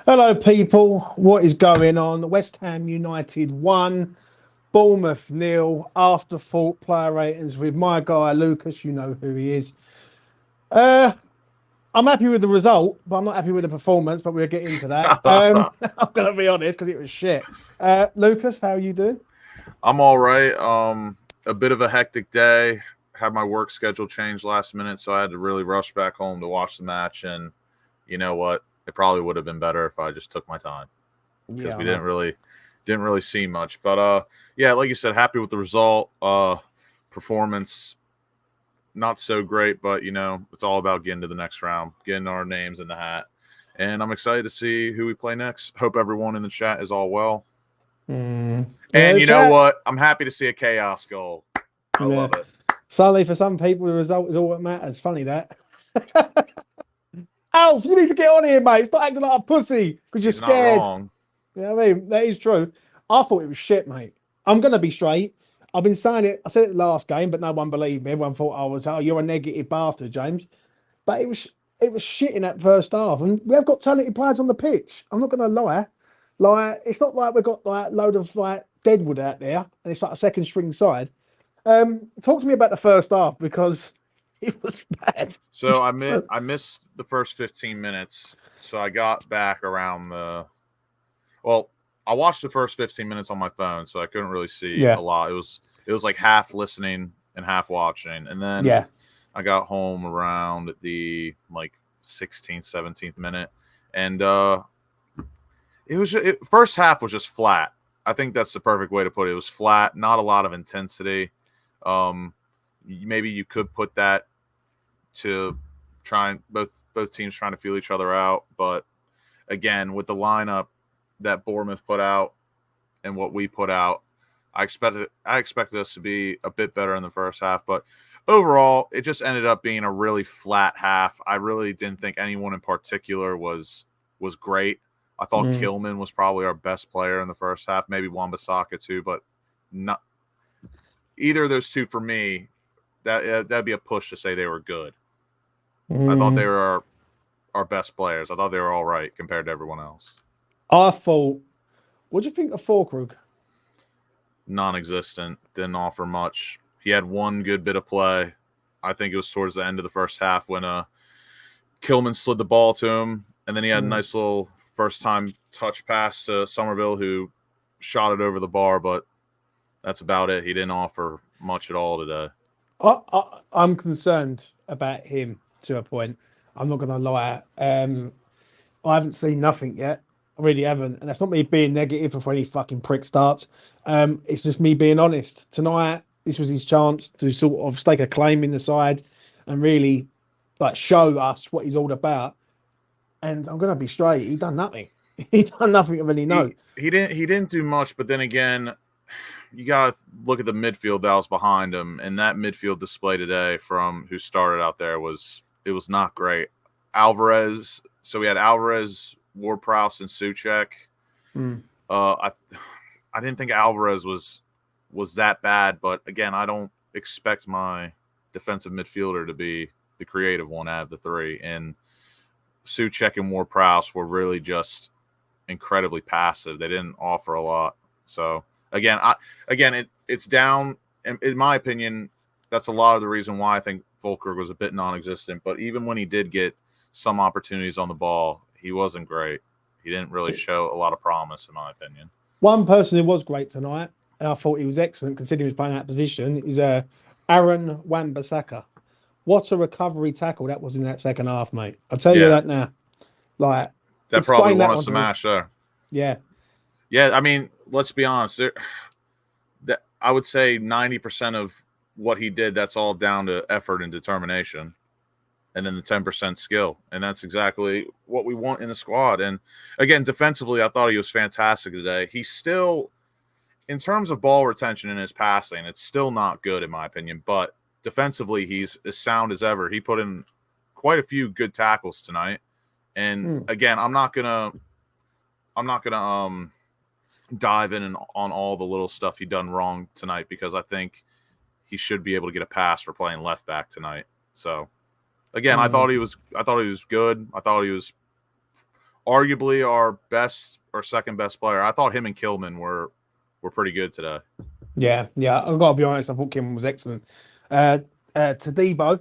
Hello, people. What is going on? West Ham United 1, Bournemouth 0. Afterthought player ratings with my guy Lucas. You know who he is. I'm happy with the result, but I'm not happy with the performance. But we'll get into that. I'm gonna be honest because it was shit. Lucas, how are you doing? I'm all right. A bit of a hectic day. Had my work schedule changed last minute, so I had to really rush back home to watch the match. And you know what? It probably would have been better if I just took my time because we didn't really see much. But yeah, like you said, happy with the result. Performance not so great, but you know it's all about getting to the next round, getting our names in the hat, and I'm excited to see who we play next. Hope everyone in the chat is all well. And you know what? I'm happy to see a chaos goal. I love it. Sadly, for some people, the result is all that matters. Funny that. Alf, you need to get on here, mate. Stop acting like a pussy because you're scared. Not wrong. You know what I mean? That is true. I thought it was shit, mate. I'm going to be straight. I've been saying it. I said it last game, but no one believed me. Everyone thought I was, you're a negative bastard, James. But it was shit in that first half. And we have got talented players on the pitch. I'm not going to lie. Like, it's not like we've got like a load of like deadwood out there and it's like a second string side. Talk to me about the first half because it was bad. So I missed the first 15 minutes. So I got back around I watched the first 15 minutes on my phone, so I couldn't really see a lot. It was like half listening and half watching. And then I got home around the like 16th, 17th minute. And first half was just flat. I think that's the perfect way to put it. It was flat, not a lot of intensity. Maybe you could put that to both teams trying to feel each other out, but again, with the lineup that Bournemouth put out and what we put out, I expected us to be a bit better in the first half, but overall, it just ended up being a really flat half. I really didn't think anyone in particular was great. I thought Kilman was probably our best player in the first half, maybe Wan-Bissaka too, but not either of those two for me. That'd be a push to say they were good. I thought they were our best players. I thought they were all right compared to everyone else. What do you think of Fulkrug? Non-existent. Didn't offer much. He had one good bit of play. I think it was towards the end of the first half when Kilman slid the ball to him, and then he had a nice little first-time touch pass to Somerville, who shot it over the bar, but that's about it. He didn't offer much at all today. I'm concerned about him to a point. I'm not going to lie. I haven't seen nothing yet. I really haven't. And that's not me being negative before any fucking prick starts. It's just me being honest. Tonight, this was his chance to sort of stake a claim in the side and really like show us what he's all about. And I'm going to be straight. He done nothing. He done nothing of any note. He didn't do much, but then again, you got to look at the midfield that was behind him, and that midfield display today from who started out there was not great. Alvarez, so we had Alvarez, Ward-Prowse, and Souček. I didn't think Alvarez was that bad, but again, I don't expect my defensive midfielder to be the creative one out of the three. And Souček and Ward-Prowse were really just incredibly passive. They didn't offer a lot. So Again, it's down. In my opinion, that's a lot of the reason why I think Fulkrug was a bit non-existent. But even when he did get some opportunities on the ball, he wasn't great. He didn't really show a lot of promise, in my opinion. One person who was great tonight, and I thought he was excellent considering he was playing that position, is Aaron Wan-Bissaka. What a recovery tackle that was in that second half, mate. I'll tell you that now. Like that probably won us the match there. Yeah. Yeah, I mean, let's be honest. I would say 90% of what he did, that's all down to effort and determination. And then the 10% skill. And that's exactly what we want in the squad. And again, defensively, I thought he was fantastic today. He's still, in terms of ball retention and his passing, it's still not good in my opinion. But defensively, he's as sound as ever. He put in quite a few good tackles tonight. And again, I'm not gonna dive in on all the little stuff he done wrong tonight, because I think he should be able to get a pass for playing left back tonight. So again, I thought he was good. I thought he was arguably our best or second best player. I thought him and Kilman were pretty good today. Yeah. I've got to be honest. I thought Kim was excellent. Tadibo,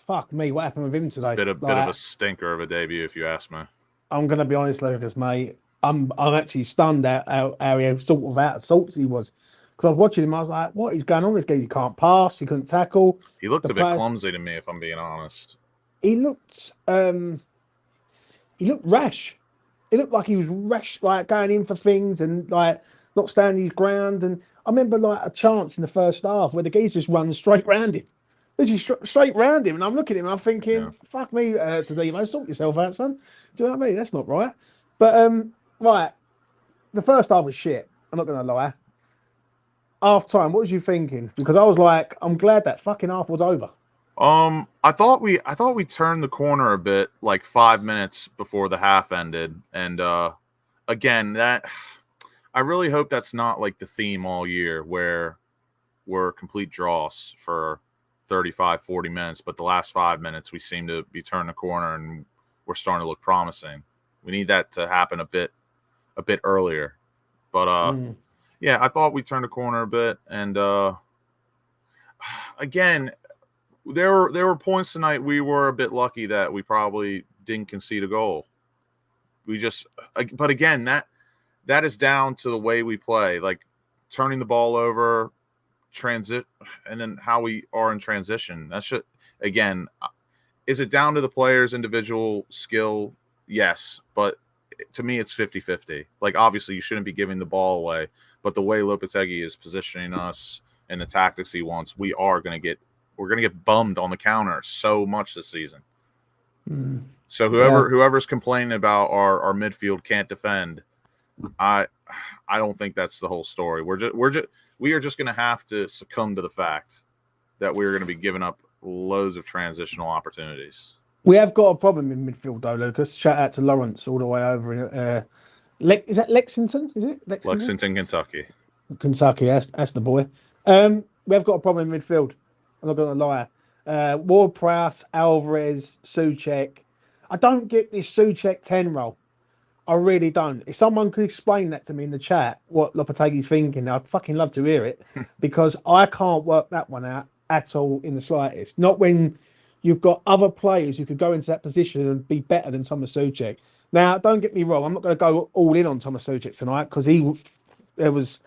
fuck me, what happened with him today? Bit of a stinker of a debut, if you ask me. I'm gonna be honest, Lucas, mate. I'm actually stunned at how he sort of out of sorts he was. Because I was watching him, I was like, what is going on? This guy, he can't pass, he couldn't tackle. He looked a bit clumsy to me, if I'm being honest. He looked rash. It looked like he was rash, like going in for things and like not standing his ground. And I remember like a chance in the first half where the guys just run straight round him. Straight round him, and I'm looking at him and I'm thinking, fuck me, today, mate, sort yourself out, son. Do you know what I mean? That's not right. But right, the first half was shit. I'm not gonna lie. Half time, what was you thinking? Because I was like, I'm glad that fucking half was over. I thought we turned the corner a bit, like 5 minutes before the half ended, and again, that I really hope that's not like the theme all year, where we're complete draws for 35, 40 minutes, but the last 5 minutes we seem to be turning the corner and we're starting to look promising. We need that to happen a bit earlier. But yeah, I thought we turned the corner a bit, and again, there were points tonight we were a bit lucky that we probably didn't concede a goal. But again, that is down to the way we play, like turning the ball over, transit, and then how we are in transition. That's just, again, is it down to the players' individual skill? Yes, but to me it's 50-50. Like, obviously you shouldn't be giving the ball away, but the way Lopetegui is positioning us and the tactics he wants, we're going to get bummed on the counter so much this season. So whoever's complaining about our midfield can't defend, I don't think that's the whole story. We are just going to have to succumb to the fact that we're going to be giving up loads of transitional opportunities. We have got a problem in midfield, though, Lucas. Shout out to Lawrence all the way over in is that Lexington? Is it Lexington, Kentucky? Kentucky, that's the boy. We have got a problem in midfield. I'm not going to lie. Ward-Prowse, Alvarez, Souček. I don't get this Souček 10 role. I really don't. If someone could explain that to me in the chat, what Lopetegui's thinking, I'd fucking love to hear it, because I can't work that one out at all in the slightest. Not when you've got other players who could go into that position and be better than Thomas Souček. Now, don't get me wrong, I'm not going to go all in on Thomas Souček tonight, because it was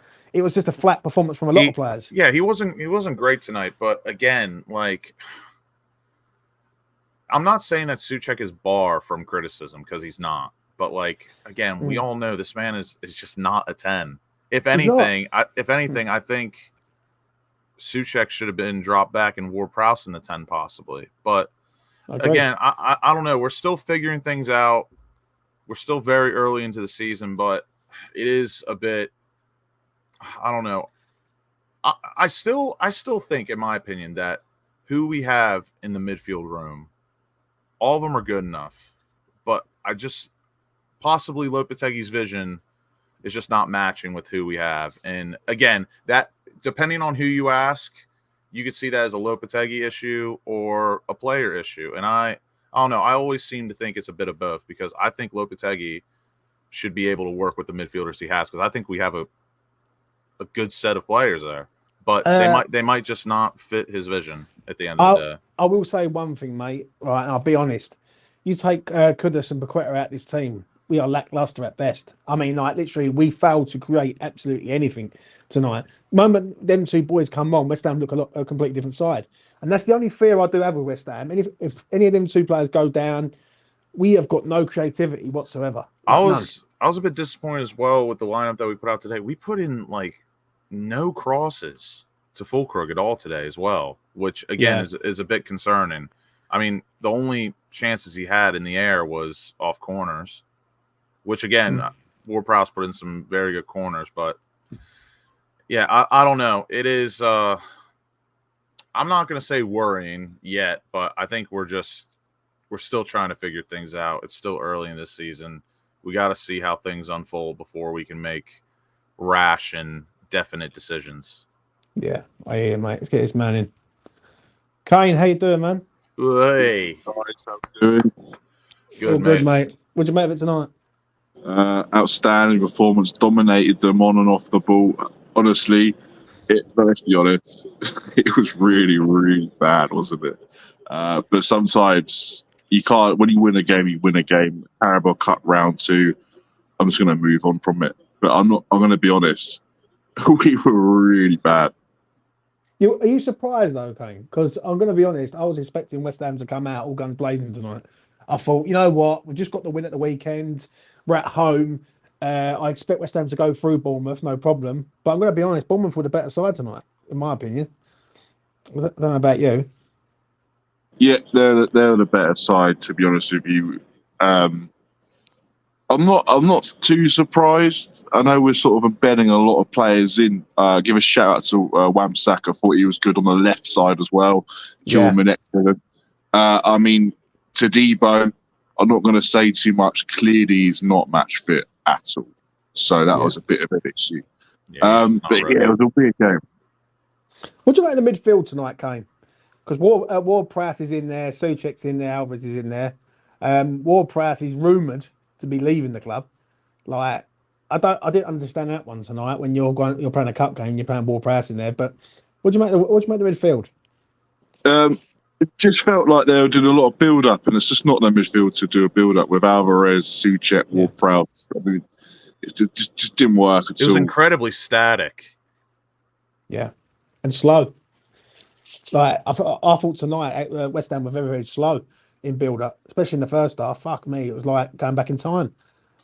just a flat performance from a lot of players. Yeah, he wasn't great tonight, but again, like, I'm not saying that Souček is bar from criticism, because he's not. But like, again, we all know this man is just not a 10. If anything, I think Souček should have been dropped back and Ward-Prowse in the 10 possibly. But again, I don't know. We're still figuring things out. We're still very early into the season, but it is a bit, I don't know. I still think, in my opinion, that who we have in the midfield room, all of them are good enough. But possibly Lopetegui's vision is just not matching with who we have. And again, that, depending on who you ask, you could see that as a Lopetegui issue or a player issue. And I don't know. I always seem to think it's a bit of both, because I think Lopetegui should be able to work with the midfielders he has, because I think we have a good set of players there. But they might just not fit his vision at the end of the day. I will say one thing, mate. Right, and I'll be honest. You take Kudus and Paqueta out this team, we are lackluster at best. I mean, like, literally, we failed to create absolutely anything tonight. The moment them two boys come on, West Ham look a completely different side. And that's the only fear I do have with West Ham. And if any of them two players go down, we have got no creativity whatsoever. I was a bit disappointed as well with the lineup that we put out today. We put in, like, no crosses to Fulkrug at all today as well, which, again, is a bit concerning. I mean, the only chances he had in the air was off corners, which, again, Ward-Prowse put in some very good corners. But, yeah, I don't know. It is I'm not going to say worrying yet, but I think we're just we're still trying to figure things out. It's still early in this season. We got to see how things unfold before we can make rash and definite decisions. Yeah, I hear you, mate. Let's get this man in. Kane, how you doing, man? Hey, Doing good, All good, mate. What'd you make of it tonight? outstanding performance, dominated them on and off the ball. Honestly, let's be honest, it was really, really bad, wasn't it? But sometimes you can't. When you win a game, you win a game. Carabao Cup round 2. I'm just going to move on from it. But I'm not. I'm going to be honest. We were really bad. Are you surprised though, Kane? Because I'm going to be honest, I was expecting West Ham to come out all guns blazing tonight. I thought, you know what, we just got the win at the weekend. We're at home. I expect West Ham to go through Bournemouth, no problem. But I'm going to be honest, Bournemouth were the better side tonight, in my opinion. I don't know about you. Yeah, they're the better side, to be honest with you. I'm not too surprised. I know we're sort of embedding a lot of players in. Give a shout out to Wamsaka. I thought he was good on the left side as well. Gilman, excellent. I mean, Tadibo, I'm not going to say too much. Clearly, he's not match fit at all. So that was a bit of an issue. But it was a weird game. What do you make of the midfield tonight, Kane? Because Ward-Prowse is in there, Souček's in there, Alvarez is in there. Ward-Prowse is rumoured to be leaving the club. Like, I didn't understand that one tonight when you're playing a cup game, you're playing Ward-Prowse in there. But what do you make of the midfield? It just felt like they were doing a lot of build-up, and it's just not their midfield to do a build-up with Alvarez, Souček, Ward-Prowse. I mean, it just didn't work at all. It was incredibly static. Yeah, and slow. Like I thought tonight, West Ham were very, very slow in build-up, especially in the first half. Fuck me, it was like going back in time.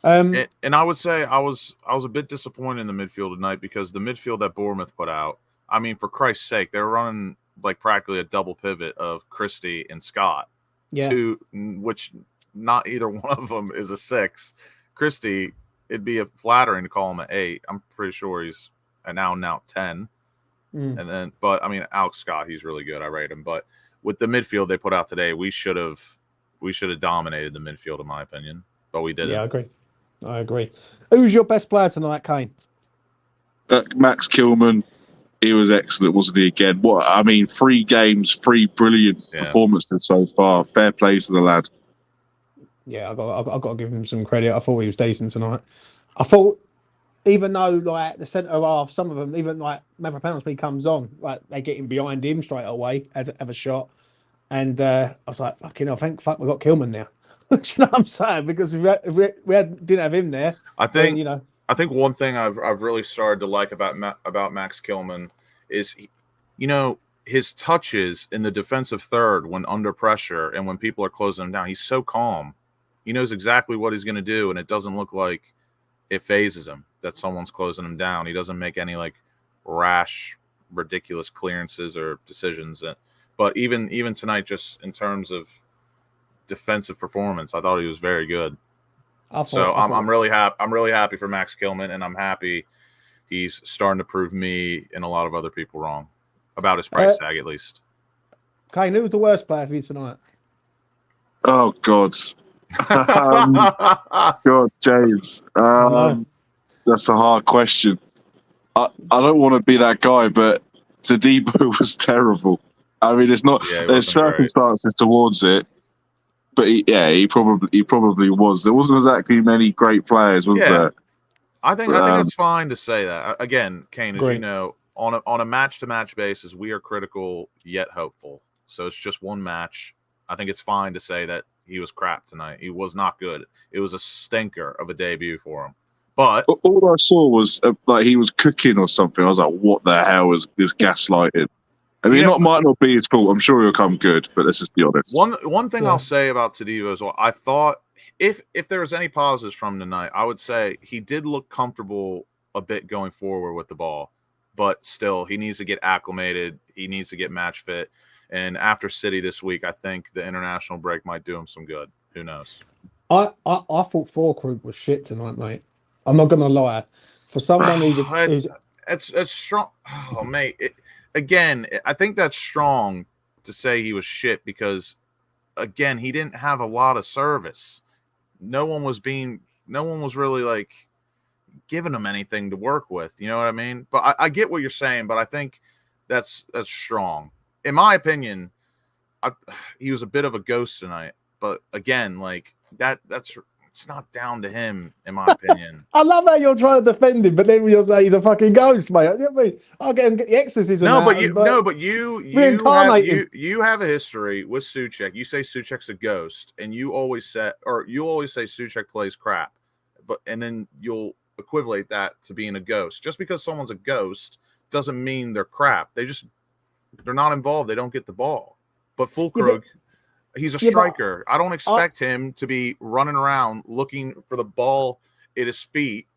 And I would say I was a bit disappointed in the midfield tonight because the midfield that Bournemouth put out, I mean, for Christ's sake, they were running like practically a double pivot of Christie and Scott. Yeah. Which not either one of them is a 6. Christie, it'd be flattering to call him an 8. I'm pretty sure he's now 10. And then, but I mean, Alex Scott, he's really good. I rate him. But with the midfield they put out today, we should have dominated the midfield, in my opinion. But we didn't. Yeah, I agree. Who's your best player tonight, Kane? Max Kilman. He was excellent, wasn't he? Again, 3 games, 3 brilliant performances so far. Fair play to the lad. Yeah, I got to give him some credit. I thought he was decent tonight. I thought, even though like the centre half, some of them, even like Mavropanos comes on, like they get him behind him straight away as a shot, and I was like, fucking hell, thank fuck we got Kilman now. Do you know what I'm saying? Because if we didn't have him there, I think I think one thing I've really started to like about Max Kilman is, his touches in the defensive third when under pressure and when people are closing him down. He's so calm. He knows exactly what he's going to do, and it doesn't look like it phases him that someone's closing him down. He doesn't make any like rash, ridiculous clearances or decisions. But even tonight, just in terms of defensive performance, I thought he was very good. I'm really happy. I'm really happy for Max Kilman, and I'm happy he's starting to prove me and a lot of other people wrong about his price tag, at least. Kane, who was the worst player for you tonight? Oh God, God, James. That's a hard question. I don't want to be that guy, but Tadibo was terrible. I mean, it's not. There's circumstances towards it. But he probably was. There wasn't exactly many great players, was there? I think it's fine to say that. Again, Kane, as you know, on a match-to-match basis, we are critical yet hopeful. So it's just one match. I think it's fine to say that he was crap tonight. He was not good. It was a stinker of a debut for him. But all I saw was like he was cooking or something. I was like, "What the hell is this gaslighting?" I mean, might not be his fault. I'm sure he'll come good, but let's just be honest. One thing I'll say about Tadibo as well, I thought if there was any positives from tonight, I would say he did look comfortable a bit going forward with the ball, but still he needs to get acclimated. He needs to get match fit. And after City this week, I think the international break might do him some good. Who knows? I thought Fulkrug was shit tonight, mate. I'm not gonna lie. For someone who's it's strong. Oh, mate. Again, I think that's strong to say he was shit because again, he didn't have a lot of service. No one was really like giving him anything to work with. You know what I mean? But I get what you're saying, but I think that's strong. In my opinion, he was a bit of a ghost tonight. But again, like that's it's not down to him, in my opinion. I love how you're trying to defend him, but then you'll say he's a fucking ghost, mate. You know what I mean? I'll get him get the exorcism. But you have a history with Souček. You say Souček's a ghost, and you always say Souček plays crap, and then you'll equivalent that to being a ghost. Just because someone's a ghost doesn't mean they're crap. They're not involved. They don't get the ball. But Füllkrug, he's a striker. I don't expect him to be running around looking for the ball at his feet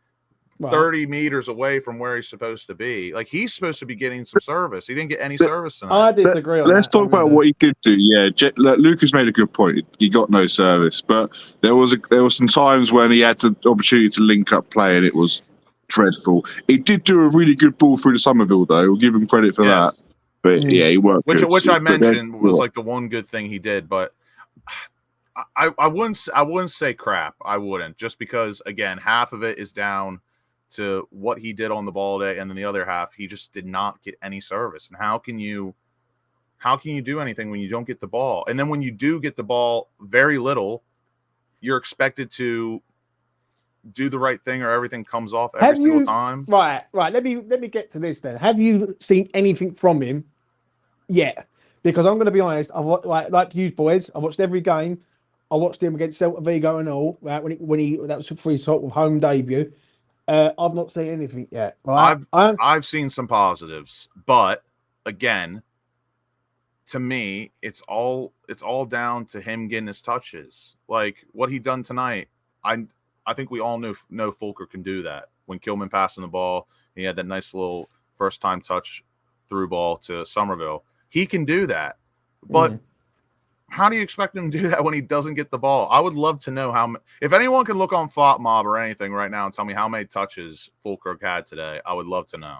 30 meters away from where he's supposed to be. Like, he's supposed to be getting some service. He didn't get any service tonight. I disagree on Let's talk about what he did do. Yeah, Lucas made a good point. He got no service, but there was some times when he had the opportunity to link up play, and it was dreadful. He did do a really good ball through to Somerville, though. We'll give him credit for that. But yeah, he worked. Which I mentioned was like the one good thing he did, but I wouldn't say crap. I wouldn't, just because again, half of it is down to what he did on the ball day, and then the other half he just did not get any service. And how can you do anything when you don't get the ball? And then when you do get the ball, very little, you're expected to do the right thing, or everything comes off every single time. Right. Let me get to this then. Have you seen anything from him yet? Because I'm going to be honest, like you boys, I watched every game. I watched him against Celta Vigo and all. Right, when he that was for his sort of home debut. I've not seen anything yet. Right? I've seen some positives, but again, to me, it's all down to him getting his touches. Like what he done tonight. I think we all know Füllkrug can do that. When Kilman passing the ball, he had that nice little first time touch through ball to Somerville. He can do that, but how do you expect him to do that when he doesn't get the ball? I would love to know if anyone can look on Thought Mob or anything right now and tell me how many touches Füllkrug had today. I would love to know.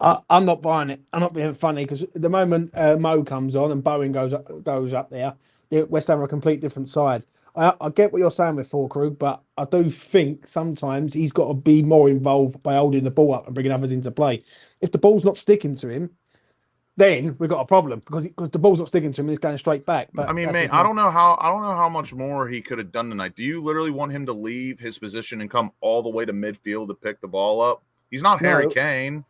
I'm not buying it. I'm not being funny, because at the moment Mo comes on and Bowen goes up there. West Ham are a complete different side. I get what you're saying with Füllkrug, but I do think sometimes he's got to be more involved by holding the ball up and bringing others into play. If the ball's not sticking to him, then we've got a problem, because the ball's not sticking to him and he's going straight back. But I mean, mate, I don't know how much more he could have done tonight. Do you literally want him to leave his position and come all the way to midfield to pick the ball up? He's not Harry Kane.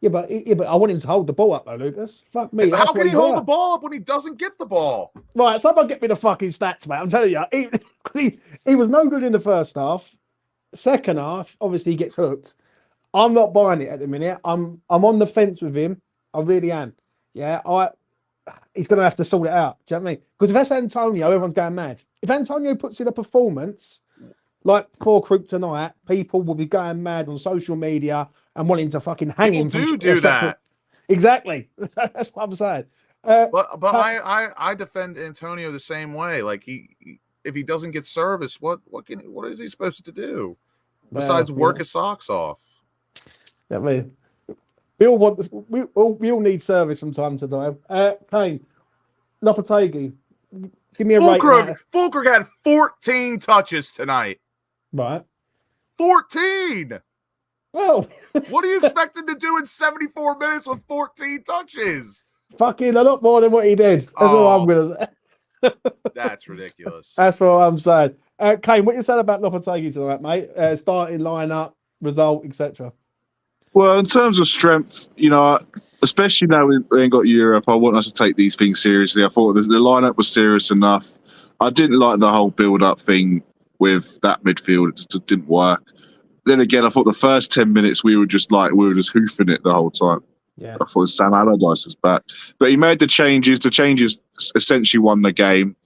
Yeah, but I want him to hold the ball up, though, Lucas. Fuck me. How can he hold the ball up when he doesn't get the ball? Right, someone get me the fucking stats, mate. I'm telling you, he was no good in the first half. Second half, obviously, he gets hooked. I'm not buying it at the minute. I'm on the fence with him. I really am. Yeah, he's going to have to sort it out. Do you know what I mean? Because if that's Antonio, everyone's going mad. If Antonio puts in a performance like Füllkrug tonight, people will be going mad on social media and wanting to fucking hang him. People do that. Exactly. That's what I'm saying. But I defend Antonio the same way. Like if he doesn't get service, what is he supposed to do besides work his socks off? I mean, we all need service from time to time. Kane, Lopetegui, give me a rating. Füllkrug had 14 touches tonight. Right. 14. Well, what do you expect him to do in 74 minutes with 14 touches? Fucking a lot more than what he did. That's all I'm going to say. That's ridiculous. That's what I'm saying. Kane, what you said about Lopetegui tonight, mate? Starting lineup, result, etc. Well, in terms of strength, especially now we ain't got Europe, I want us to take these things seriously. I thought the lineup was serious enough. I didn't like the whole build-up thing with that midfield. It just didn't work. Then again, I thought the first 10 minutes we were just hoofing it the whole time. Yeah. I thought Sam Allardyce was back. But he made the changes. The changes essentially won the game.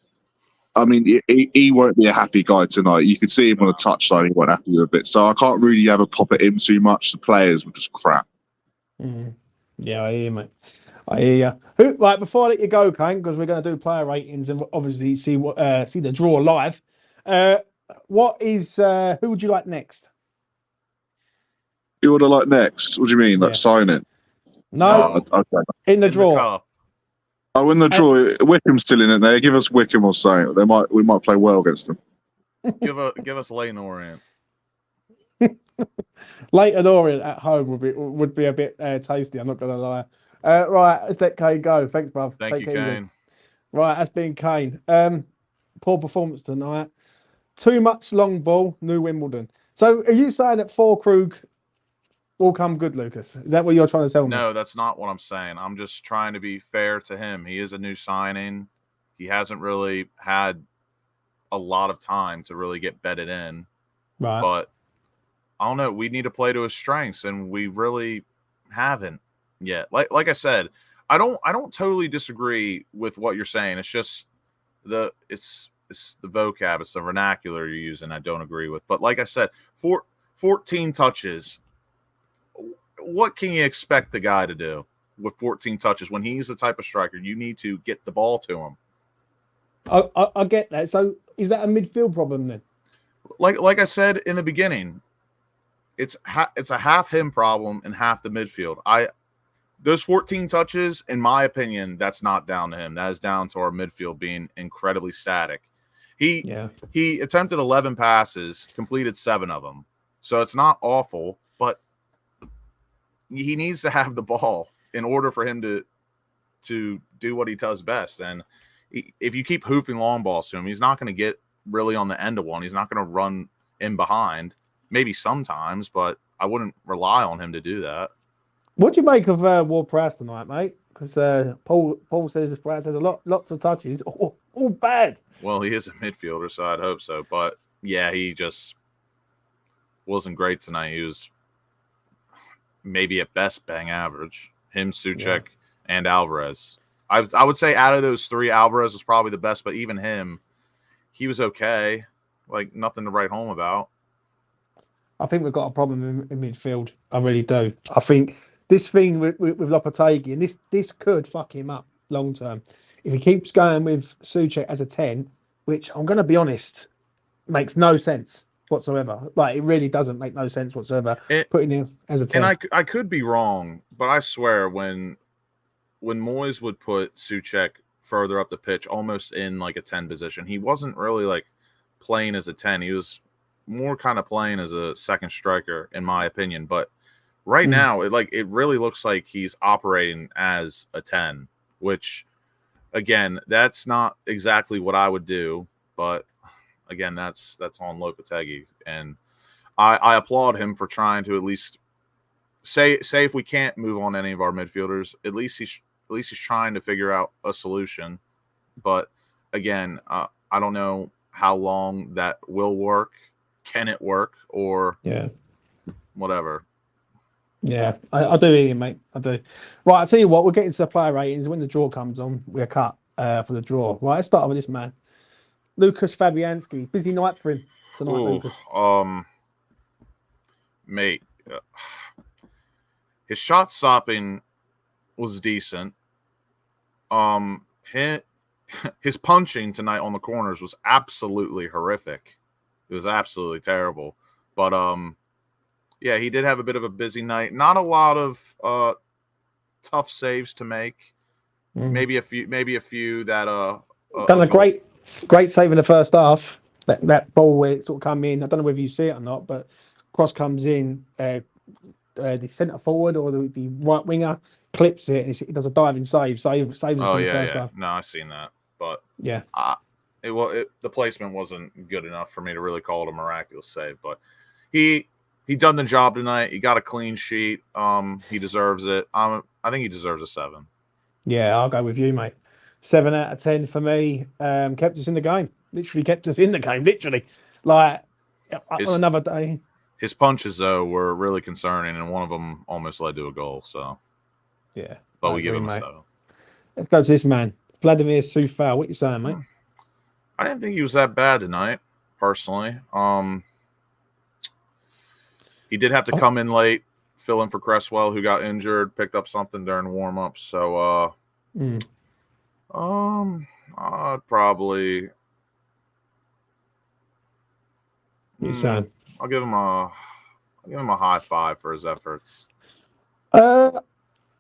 I mean, he won't be a happy guy tonight. You could see him on the touchline. He wasn't happy with it. So I can't really have a pop at him too much. The players were just crap. Mm-hmm. Yeah, I hear you, mate. I hear you. Right, before I let you go, Kane, because we're going to do player ratings and obviously see the draw live. Who would you like next? Who would I like next? What do you mean? Like signing? No, okay. in the draw. Oh, in the draw, Wickham's still in it there. Give us Wickham or something. We might play well against them. Give us Leighton Orient. Leighton Orient at home would be a bit tasty. I'm not going to lie. Right, let's let Kane go. Thanks, bruv. Thank you, Kane. Right, that's been Kane. Poor performance tonight. Too much long ball. New Wimbledon. So, are you saying that Krug will come good, Lucas? Is that what you're trying to tell me? No, that's not what I'm saying. I'm just trying to be fair to him. He is a new signing. He hasn't really had a lot of time to really get bedded in. Right. But I don't know. We need to play to his strengths, and we really haven't yet. Like I said, I don't totally disagree with what you're saying. It's just it's the vocab, it's the vernacular you're using I don't agree with. But like I said, 14 touches. What can you expect the guy to do with 14 touches when he's the type of striker you need to get the ball to him? I get that. So is that a midfield problem then? Like I said in the beginning, it's a half him problem and half the midfield. Those 14 touches, in my opinion, that's not down to him. That is down to our midfield being incredibly static. He attempted 11 passes, completed 7 of them. So it's not awful, but he needs to have the ball in order for him to do what he does best. And if you keep hoofing long balls to him, he's not going to get really on the end of one. He's not going to run in behind. Maybe sometimes, but I wouldn't rely on him to do that. What do you make of Ward-Prowse tonight, mate? Because Paul says Prowse has lots of touches, all bad. Well, he is a midfielder, so I'd hope so. But yeah, he just wasn't great tonight. He was maybe at best bang average. Him, Souček, and Alvarez. I would say out of those 3, Alvarez was probably the best, but even him, he was okay. Like, nothing to write home about. I think we've got a problem in midfield. I really do. I think this thing with Lopetegui, and this could fuck him up long term. If he keeps going with Souček as a 10, which I'm going to be honest, makes no sense whatsoever. Like, it really doesn't make no sense whatsoever, putting him as a 10. And I could be wrong, but I swear when Moyes would put Souček further up the pitch, almost in like a 10 position, he wasn't really like playing as a 10. He was more kind of playing as a second striker, in my opinion. But right now, it really looks like he's operating as a 10, which, again, that's not exactly what I would do. But again, that's on Lopetegui, and I applaud him for trying to at least say if we can't move on any of our midfielders, at least he's trying to figure out a solution. But again, I don't know how long that will work. Can it work or whatever? Yeah, I do hear you, mate. I do. Right, I'll tell you what, we'll get into the player ratings. When the draw comes on, we're cut for the draw. Right, let's start with this man. Lucas Fabianski. Busy night for him tonight, Lucas. Mate, his shot stopping was decent. His punching tonight on the corners was absolutely horrific. It was absolutely terrible. But yeah, he did have a bit of a busy night. Not a lot of tough saves to make. Maybe a few that done a great save in the first half. That ball where it sort of come in. I don't know whether you see it or not, but cross comes in. The centre forward or the right winger clips it. And he does a diving save. Saves it from the first half. No, I've seen that, but yeah. The placement wasn't good enough for me to really call it a miraculous save, but he done the job tonight. He got a clean sheet. He deserves it. I think he deserves a 7. Yeah, I'll go with you, mate. 7 out of 10 for me. Kept us in the game. Literally kept us in the game. Literally, like on another day. His punches though were really concerning, and one of them almost led to a goal. So yeah, but we give him a 7. Let's go to this man, Vladimir Soufal. What you saying, mate? I didn't think he was that bad tonight, personally. He did have to come in late, fill in for Cresswell, who got injured, picked up something during warm-up. So, I'd probably. You saying? I'll give him a high 5 for his efforts.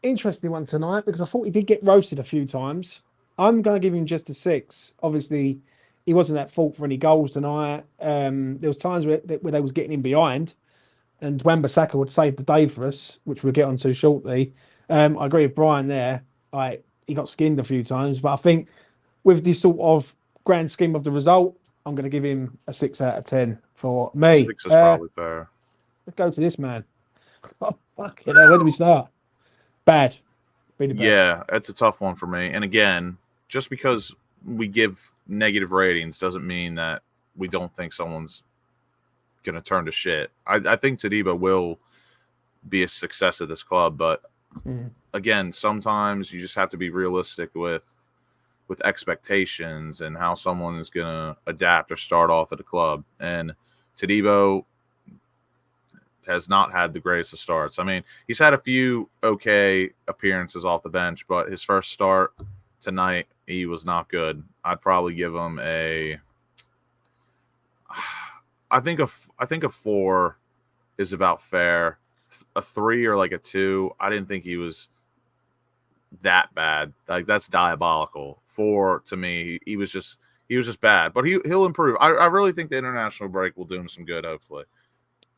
Interesting one tonight because I thought he did get roasted a few times. I'm going to give him just a 6. Obviously, he wasn't at fault for any goals tonight. There was times where they was getting in behind, and Wan-Bissaka would save the day for us, which we'll get onto shortly. I agree with Brian there. He got skinned a few times, but I think with this sort of grand scheme of the result, I'm going to give him a 6 out of 10 for me. 6 is probably fair. Let's go to this man. Oh, fuck it. Where do we start? Bad. Really bad. Yeah, it's a tough one for me. And again, just because we give negative ratings doesn't mean that we don't think someone's going to turn to shit. I think Todibo will be a success at this club, but again, sometimes you just have to be realistic with expectations and how someone is going to adapt or start off at a club. And Todibo has not had the greatest of starts. I mean, he's had a few okay appearances off the bench, but his first start tonight, he was not good. I'd probably give him I think a 4 is about fair. A 3 or like a 2, I didn't think he was that bad. Like, that's diabolical. 4 to me, he was just bad, but he'll improve. I really think the international break will do him some good, hopefully.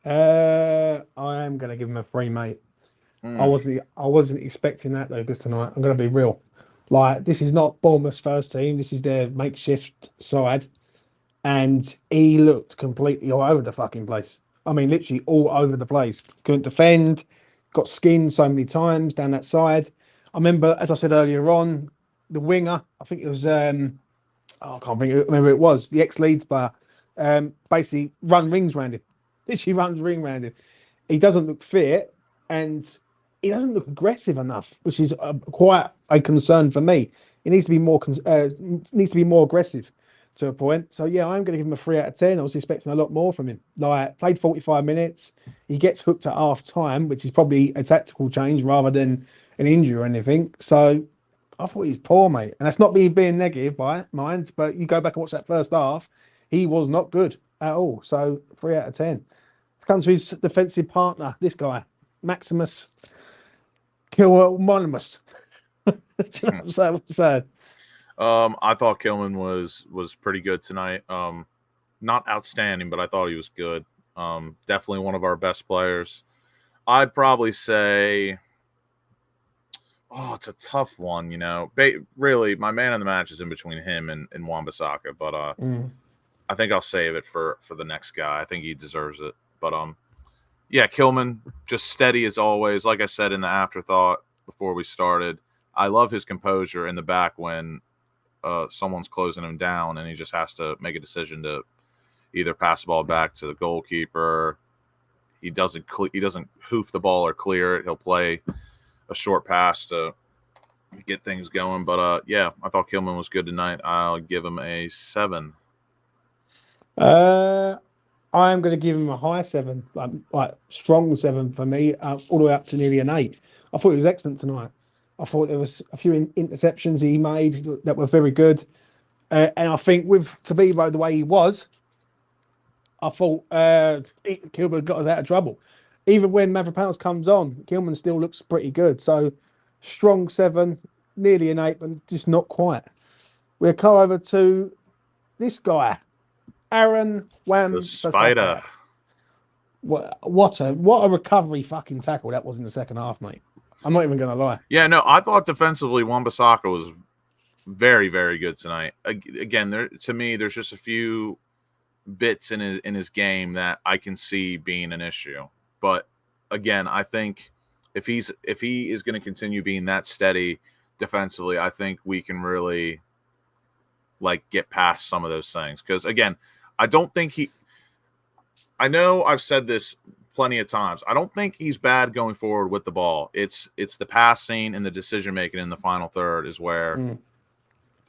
I am going to give him a 3, mate. I wasn't expecting that though, because tonight I'm going to be real. Like, this is not Bournemouth's first team. This is their makeshift side, and he looked completely all over the fucking place. I mean, literally all over the place. Couldn't defend. Got skinned so many times down that side. I remember, as I said earlier on, the winger. I think it was I can't remember who it was. The ex-Leeds player. Basically run rings around him. Literally runs ring around him. He doesn't look fit, and he doesn't look aggressive enough, which is quite a concern for me. He needs to be more aggressive to a point. So yeah, I'm going to give him a 3 out of 10. I was expecting a lot more from him. Like, played 45 minutes. He gets hooked at half time, which is probably a tactical change rather than an injury or anything. So I thought he was poor, mate. And that's not me being negative by mind, but you go back and watch that first half, he was not good at all. So 3 out of 10. Comes to his defensive partner, this guy, Maximus Kilmonimus. Do you know what I'm saying? I thought Kilman was pretty good tonight. Not outstanding, but I thought he was good. Definitely one of our best players. I'd probably say, it's a tough one, you know. Really, my man of the match is in between him and Wan-Bissaka, but I think I'll save it for the next guy. I think he deserves it. But yeah, Kilman, just steady as always. Like I said in the afterthought before we started, I love his composure in the back when someone's closing him down and he just has to make a decision to either pass the ball back to the goalkeeper. He doesn't hoof the ball or clear it. He'll play a short pass to get things going. But yeah, I thought Kilman was good tonight. I'll give him a 7. I'm going to give him a high 7, like strong 7 for me, all the way up to nearly an 8. I thought he was excellent tonight. I thought there was a few interceptions he made that were very good. And I think with Todibo the way he was, I thought Kilman got us out of trouble. Even when Mavropanos comes on, Kilman still looks pretty good. So strong 7, nearly an 8, but just not quite. We'll come over to this guy. Aaron The Spider. What a recovery fucking tackle that was in the second half, mate. I'm not even going to lie. Yeah, no, I thought defensively Wan-Bissaka was very, very good tonight. Again, to me, there's just a few bits in his game that I can see being an issue. But again, I think if he is going to continue being that steady defensively, I think we can really get past some of those things. Because again, I don't think I know I've said this plenty of times. I don't think he's bad going forward with the ball. It's the passing and the decision making in the final third is where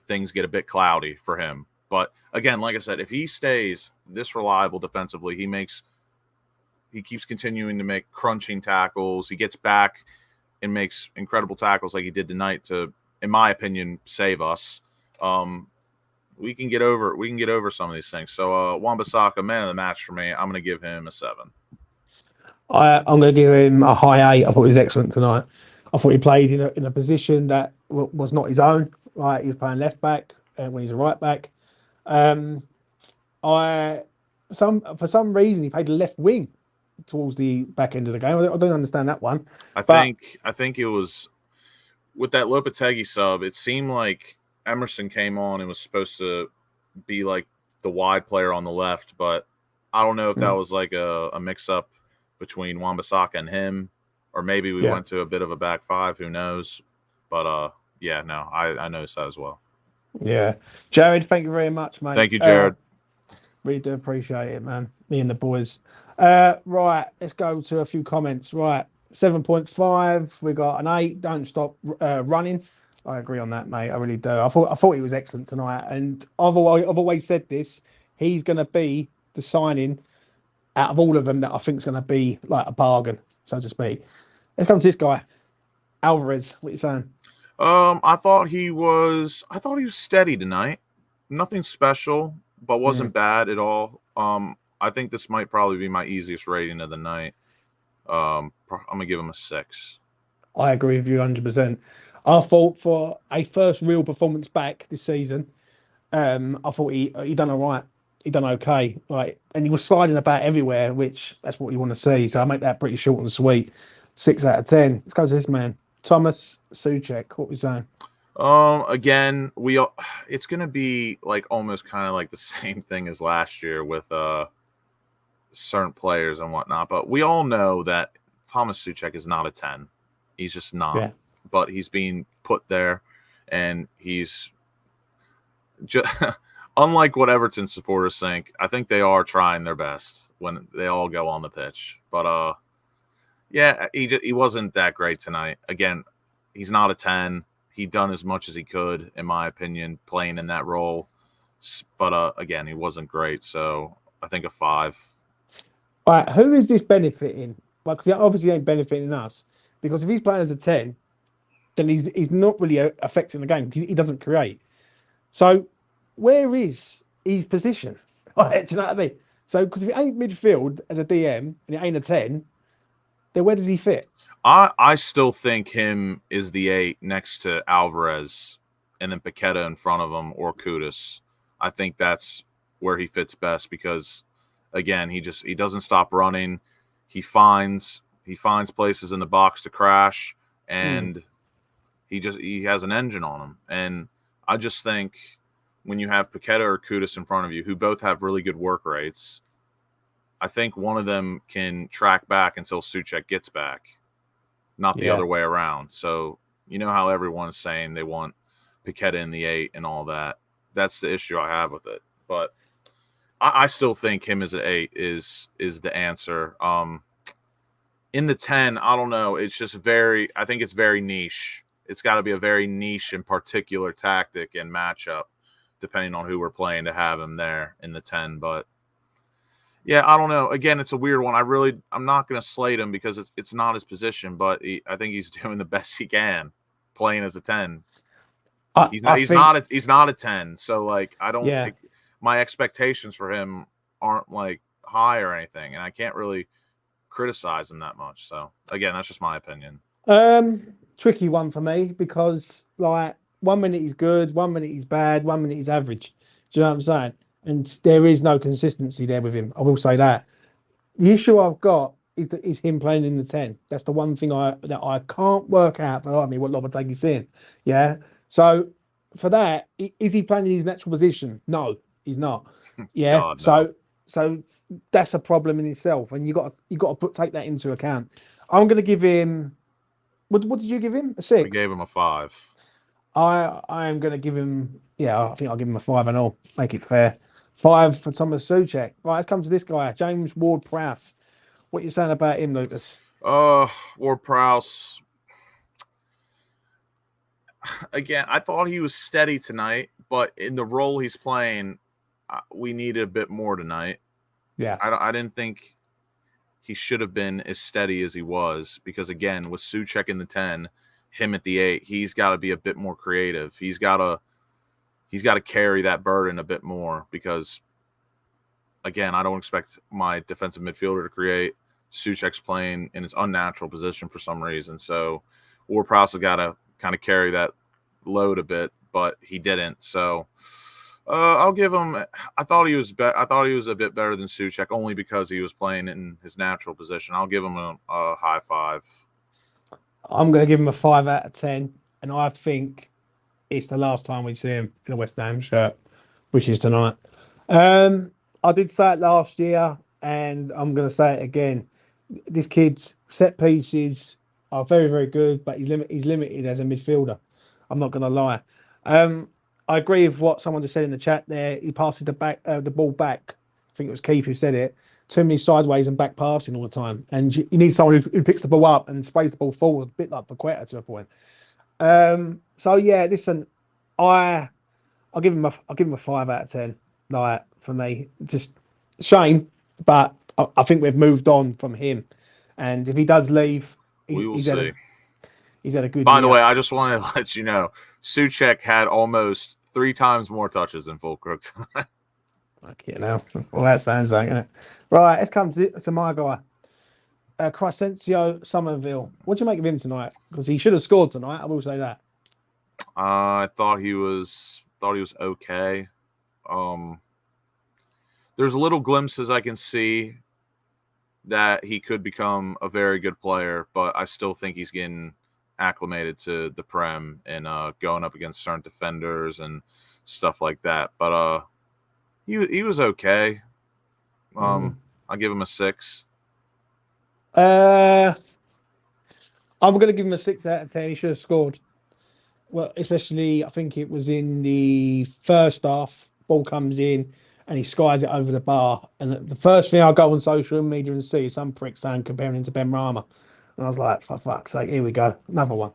things get a bit cloudy for him. But again, like I said, if he stays this reliable defensively, he keeps continuing to make crunching tackles. He gets back and makes incredible tackles like he did tonight to, in my opinion, save us. We can get over some of these things. So Wan-Bissaka, man of the match for me. I'm going to give him a 7. I'm going to give him a high 8. I thought he was excellent tonight. I thought he played in a position that was not his own. Like he was playing left back when he's a right back. For some reason he played left wing towards the back end of the game. I don't understand that one. I think it was with that Lopetegui sub. It seemed like Emerson came on and was supposed to be like the wide player on the left, but I don't know if that was like a mix-up between Wan-Bissaka and him, or maybe we went to a bit of a back five. Who knows? But I noticed that as well. Yeah, Jared, thank you very much, mate. Thank you, Jared. Really do appreciate it, man. Me and the boys. Right, let's go to a few comments. Right, 7.5. We got an 8. Don't stop running. I agree on that, mate. I really do. I thought he was excellent tonight, and I've always said this. He's going to be the signing out of all of them that I think is going to be like a bargain, so to speak. Let's come to this guy, Alvarez. What are you saying? I thought he was steady tonight. Nothing special, but wasn't bad at all. I think this might probably be my easiest rating of the night. I'm gonna give him a 6. I agree with you 100%. I thought for a first real performance back this season, I thought he done all right. He done okay, right? And he was sliding about everywhere, which that's what you want to see. So I make that pretty short and sweet. 6 out of 10. Let's go to this man, Thomas Souček. What we saying? Again, it's gonna be like almost kind of like the same thing as last year with certain players and whatnot. But we all know that Thomas Souček is not a 10. He's just not. Yeah. But he's being put there, and he's just unlike what Everton supporters think. I think they are trying their best when they all go on the pitch. But he wasn't that great tonight. Again, he's not a 10. He done as much as he could, in my opinion, playing in that role. But again, he wasn't great. So I think a 5. All right, who is this benefiting? Well, because he obviously ain't benefiting us. Because if he's playing as a 10, then he's not really affecting the game. He doesn't create. So where is his position? Do you know what I mean? So because if it ain't midfield as a DM and it ain't a 10, then where does he fit? I still think him is the 8 next to Alvarez, and then Paqueta in front of him, or Kudus. I think that's where he fits best because, again, he doesn't stop running. He finds places in the box to crash, and he has an engine on him. And I just think when you have Paqueta or Kudus in front of you, who both have really good work rates, I think one of them can track back until Souček gets back, not the other way around. So you know how everyone's saying they want Paqueta in the 8 and all that. That's the issue I have with it. But I still think him as an 8 is the answer. In the 10, I don't know. It's just I think it's very niche. It's got to be a very niche and particular tactic and matchup, depending on who we're playing, to have him there in the 10. But yeah, I don't know. Again, it's a weird one. I'm not going to slate him because it's not his position, but I think he's doing the best he can playing as a 10. He's not a 10. So like, I don't think my expectations for him aren't like high or anything, and I can't really criticize him that much. So again, that's just my opinion. Tricky one for me because like 1 minute he's good, 1 minute he's bad, 1 minute he's average. Do you know what I'm saying? And there is no consistency there with him. I will say that. The issue I've got is him playing in the 10. That's the one thing that I can't work out. But I mean, what Lopetegui's saying, yeah. So for that, is he playing in his natural position? No, he's not. Yeah. God, no. So that's a problem in itself, and you got to take that into account. I'm going to give him. What did you give him? A 6. I gave him a 5. I am going to give him. Yeah, I think I'll give him a 5 and all. Make it fair. 5 for Thomas Souček. Right, let's come to this guy, James Ward-Prowse. What are you saying about him, Lucas? Ward-Prowse. Again, I thought he was steady tonight, but in the role he's playing, we needed a bit more tonight. Yeah. I didn't think he should have been as steady as he was because, again, with Souček in the 10, him at the 8, he's got to be a bit more creative. He's got to carry that burden a bit more because, again, I don't expect my defensive midfielder to create. Souček's playing in his unnatural position for some reason. So Ward-Prowse has got to kind of carry that load a bit, but he didn't. So I'll give him. I thought he was a bit better than Souček only because he was playing in his natural position. I'll give him a high 5. I'm going to give him a 5 out of 10, and I think it's the last time we see him in a West Ham shirt, which is tonight. I did say it last year, and I'm going to say it again. This kid's set pieces are very, very good, but he's limited as a midfielder. I'm not going to lie. I agree with what someone just said in the chat there. He passes the ball back. I think it was Keith who said it. Too many sideways and back passing all the time. And you need someone who picks the ball up and sprays the ball forward, a bit like Paqueta to a point. So yeah, listen, I'll give him a 5 out of 10. Like, for me, just shame, but I think we've moved on from him. And if he does leave, We will see. He's had a good By year. the way, I just wanted to let you know, Souček had almost 3 times more touches than Fulkrug tonight. Okay, now. Well, that sounds like it. Right, let's come to my guy. Crescencio Somerville. What do you make of him tonight? Because he should have scored tonight, I will say that. I thought he was okay. There's little glimpses I can see that he could become a very good player, but I still think he's getting acclimated to the Prem and going up against certain defenders and stuff like that. But he was okay. I'll give him a 6. I'm going to give him a 6 out of 10. He should have scored. Well, especially, I think it was in the first half. Ball comes in and he skies it over the bar. And the first thing I go on social media and see is some prick saying comparing him to Ben Rama. And I was like, for fuck's sake, here we go. Another one.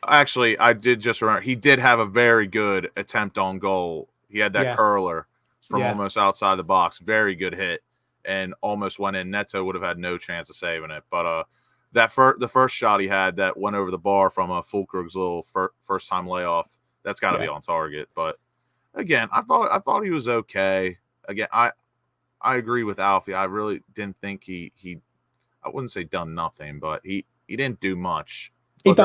Actually, I did just remember. He did have a very good attempt on goal. He had that curler from almost outside the box. Very good hit. And almost went in. Neto would have had no chance of saving it. But the first shot he had that went over the bar from Fulkrug's little first time layoff, that's got to be on target. But again, I thought he was okay. Again, I agree with Alfie. I really didn't think he I wouldn't say done nothing, but he didn't do much. But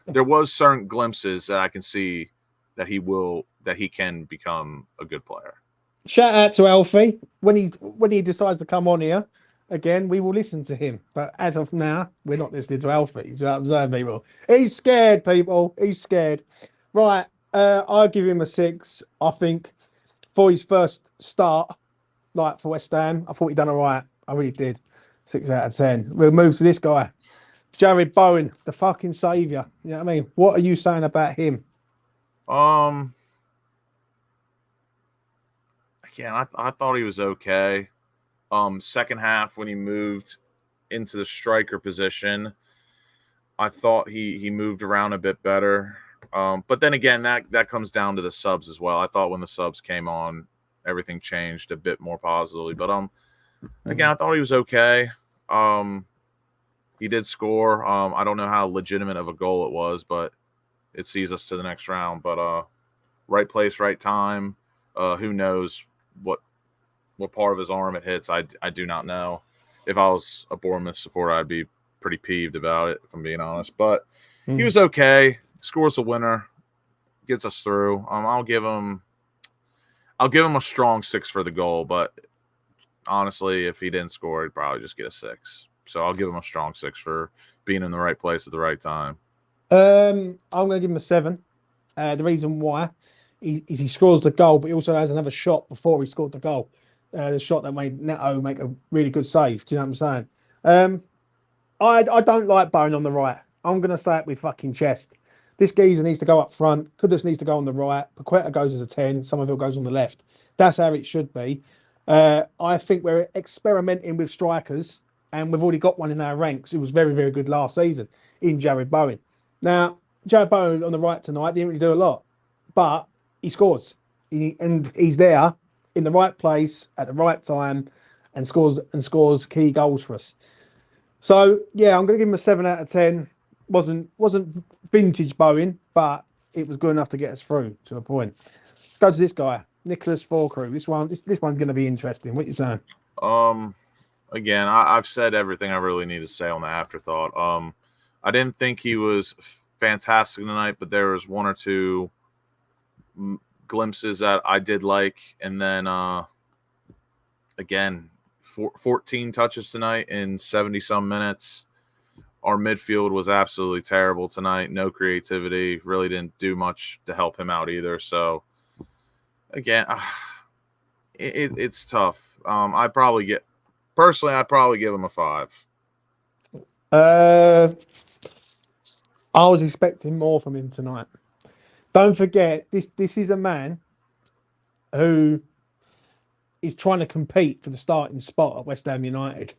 there was certain glimpses that I can see that he can become a good player. Shout out to Alfie. When he decides to come on here again, we will listen to him. But as of now, we're not listening to Alfie. You know what I'm saying, people? He's scared, people. He's scared. Right. I'll give him a 6. I think for his first start, like for West Ham, I thought he'd done all right. I really did. 6 out of 10. We'll move to this guy. Jared Bowen, the fucking saviour. You know what I mean? What are you saying about him? Again, I thought he was okay. Second half when he moved into the striker position, I thought he moved around a bit better. But then again, that comes down to the subs as well. I thought when the subs came on, everything changed a bit more positively. But again, I thought he was okay. He did score. I don't know how legitimate of a goal it was, but it sees us to the next round. But right place, right time. Who knows what part of his arm it hits? I do not know. If I was a Bournemouth supporter, I'd be pretty peeved about it, if I'm being honest. But he was okay. Scores a winner, gets us through. I'll give him a strong 6 for the goal. But honestly, if he didn't score, he'd probably just get a 6. So I'll give him a strong 6 for being in the right place at the right time. I'm going to give him a 7. The reason why is he scores the goal, but he also has another shot before he scored the goal. The shot that made Neto make a really good save. Do you know what I'm saying? I don't like Bowen on the right. I'm going to say it with fucking chest. This geezer needs to go up front. Kudus needs to go on the right. Paqueta goes as a 10. Somerville goes on the left. That's how it should be. I think we're experimenting with strikers, and we've already got one in our ranks. It was very, very good last season in Jared Bowen. Now, Jared Bowen on the right tonight didn't really do a lot, but he scores. And he's there in the right place at the right time and scores key goals for us. So, yeah, I'm going to give him a 7 out of 10. Wasn't vintage Bowen, but it was good enough to get us through to a point. Let's go to this guy, Nicholas Fulkrug. This one's going to be interesting. What are you saying? Again, I've said everything I really need to say on the afterthought. I didn't think he was fantastic tonight, but there was one or two glimpses that I did like. And then, again, 14 touches tonight in 70-some minutes. Our midfield was absolutely terrible tonight. No creativity. Really didn't do much to help him out either. So, again, it's tough. I'd probably give him a 5. I was expecting more from him tonight. Don't forget, this is a man who is trying to compete for the starting spot at West Ham United.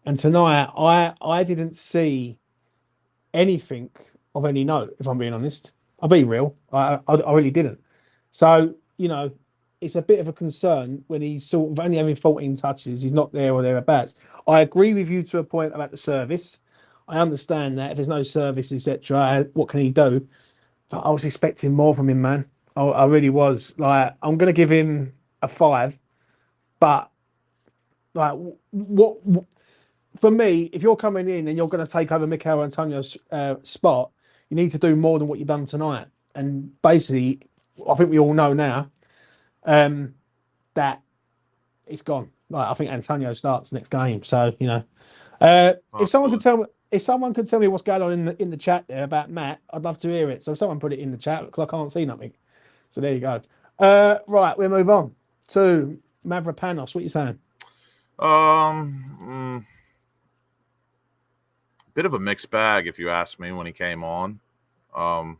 And tonight, I didn't see anything of any note, if I'm being honest. I'll be real. I really didn't. So, it's a bit of a concern when he's sort of only having 14 touches. He's not there or thereabouts. I agree with you to a point about the service. I understand that if there's no service, etc., what can he do? But I was expecting more from him, man. I really was. Like, I'm going to give him a 5. But, like, what for me, if you're coming in and you're going to take over Mikel Antonio's spot, you need to do more than what you've done tonight. And basically, I think we all know now that it's gone. Like, I think Antonio starts next game. So, if someone could tell me what's going on in the chat there about Matt, I'd love to hear it. So someone put it in the chat because I can't see nothing. So there you go. Right, we'll move on to Mavropanos. What are you saying? Bit of a mixed bag, if you ask me, when he came on. I'd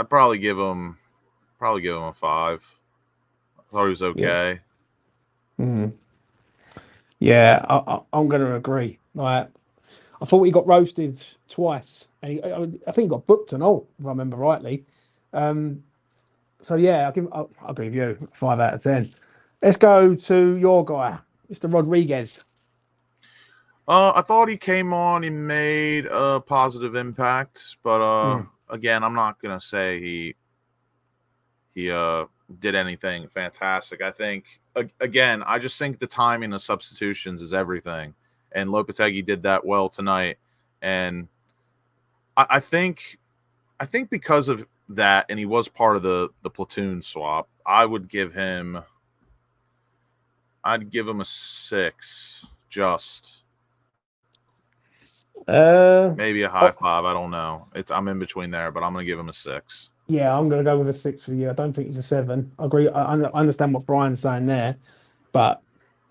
probably give him a 5. I thought he was okay. Yeah, I'm going to agree. Like, I thought he got roasted twice, and I think he got booked and all, if I remember rightly. So yeah, I'll agree with you. 5 out of 10. Let's go to your guy, Mr. Rodriguez. I thought he came on. He made a positive impact, but again, I'm not gonna say he did anything fantastic. I think again, I just think the timing of substitutions is everything, and Lopetegui did that well tonight. And I think because of that, and he was part of the platoon swap, I'd give him a 6. Just maybe a high 5. I don't know. I'm in between there, but I'm gonna give him a 6. Yeah, I'm going to go with a 6 for you. I don't think he's a 7. I agree. I understand what Brian's saying there, but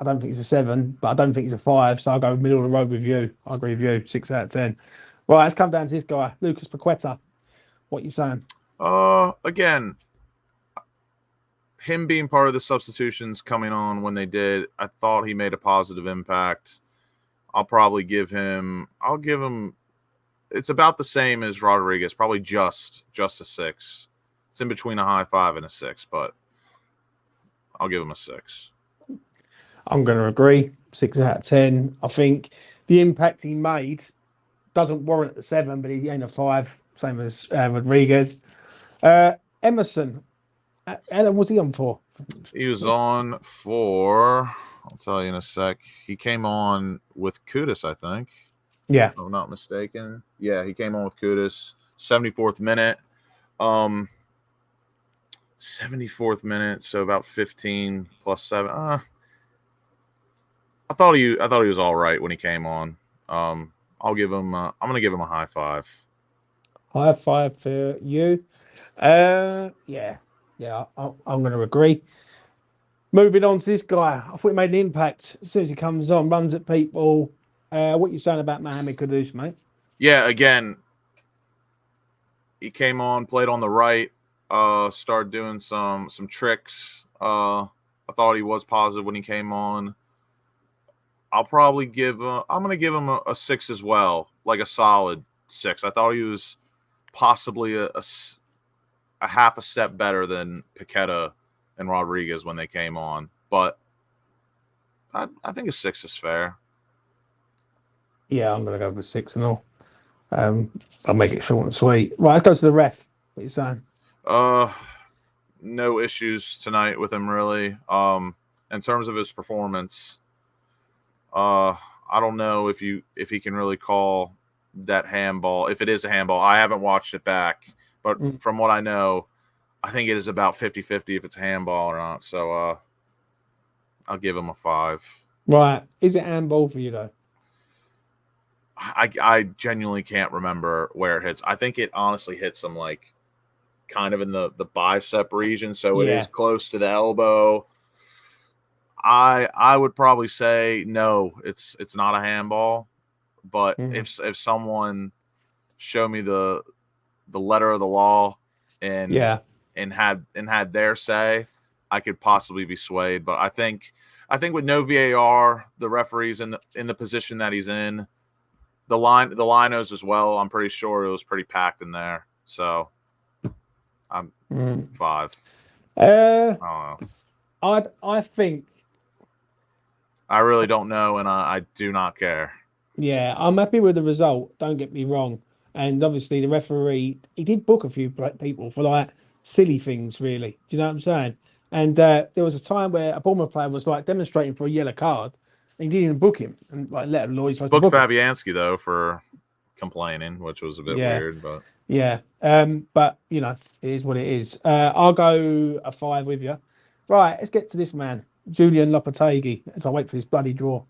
I don't think he's a 7. But I don't think he's a 5. So I'll go middle of the road with you. I agree with you. 6 out of 10. Right, let's come down to this guy, Lucas Paqueta. What are you saying? Again, him being part of the substitutions coming on when they did, I thought he made a positive impact. I'll give him. It's about the same as Rodriguez, probably just a 6. It's in between a high 5 and a 6, but I'll give him a 6. I'm going to agree. 6 out of 10. I think the impact he made doesn't warrant a 7, but he ain't a 5, same as Rodriguez. Emerson, how long was he on for? He was on for, I'll tell you in a sec. He came on with Kudus, I think. Yeah. If I'm not mistaken. Yeah, he came on with Kudus. 74th minute. 74th minute, so about 15 plus 7. I thought he was all right when he came on. I'm gonna give him a high 5. High 5 for you. I'm going to agree. Moving on to this guy, I thought he made an impact as soon as he comes on, runs at people. What you saying about Mohamed Kudus, mate? Yeah, again, he came on, played on the right, started doing some tricks. I thought he was positive when he came on. I'm going to give him a 6 as well, like a solid 6. I thought he was possibly a half a step better than Paqueta and Rodriguez when they came on, but I think a 6 is fair. Yeah, I'm going to go with 6 and all. I'll make it short and sweet. Right, let's go to the ref. What are you saying? No issues tonight with him, really. In terms of his performance, I I don't know if he can really call that handball. If it is a handball, I haven't watched it back, but from what I know, I think it is about 50-50 if it's a handball or not. So I'll give him a 5. Right. Is it handball for you though? I genuinely can't remember where it hits. I think it honestly hits him like kind of in the bicep region, so it is close to the elbow. I would probably say no, it's not a handball. But if someone showed me the letter of the law and had their say, I could possibly be swayed. But I think with no VAR, the referee's in the position that he's in, the linos as well. I'm pretty sure it was pretty packed in there. So I'm 5. I don't know. I think I really don't know, and I do not care. Yeah, I'm happy with the result. Don't get me wrong. And obviously, the referee, he did book a few people for like silly things, really. Do you know what I'm saying? And there was a time where a Bournemouth player was like demonstrating for a yellow card, and he didn't even book him and like let him know he's supposed to book him. Fabianski though for complaining, which was a bit weird, but but you know, it is what it is. I'll go a 5 with you. Right, let's get to this man, Julian Lopetegui, as I wait for this bloody draw.